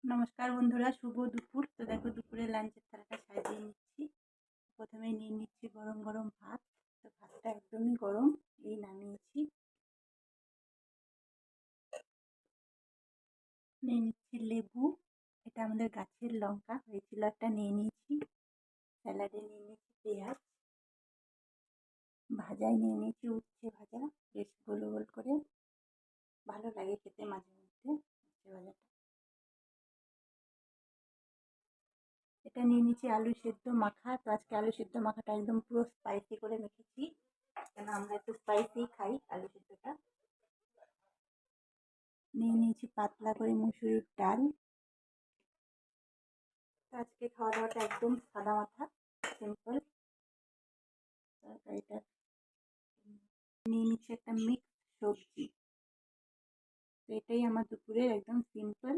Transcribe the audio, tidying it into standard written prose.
নমস্কার বন্ধুরা, শুভ দুপুর। তো দেখো দুপুরে লাঞ্চের থালাটা সাজিয়ে নিচ্ছি। প্রথমে নিয়ে নিচ্ছি গরম গরম ভাত। তো ভাতটা একদমই গরম, এই নামিয়েছি। নিয়ে নিচ্ছি লেবু, এটা আমাদের গাছের লঙ্কা হয়েছিল একটা, নিয়ে নিয়েছি। স্যালাডে নিয়ে নিচ্ছি পেঁয়াজ, ভাজায় নিয়ে নিয়েছি উচ্ছে ভাজা, বেশ গোল গোল করে, ভালো লাগে খেতে মাঝে মধ্যে উচ্ছে ভাজাটা। এটা নিয়ে নিচ্ছি আলু সেদ্ধ মাখা। তো আজকে আলু সেদ্ধ মাখাটা একদম পুরো স্পাইসি করে মেখেছি, কেন আমরা একটু স্পাইসি খাই আলু সেদ্ধটা। নিয়ে নিয়েছি পাতলা করে মুসুরির ডাল। আজকে খাওয়া দাওয়াটা একদম সাদা মাথা, সিম্পল। তরকারিটা নিয়ে নিচ্ছি একটা মিক্স সবজি। তো এটাই আমার দুপুরের একদম সিম্পল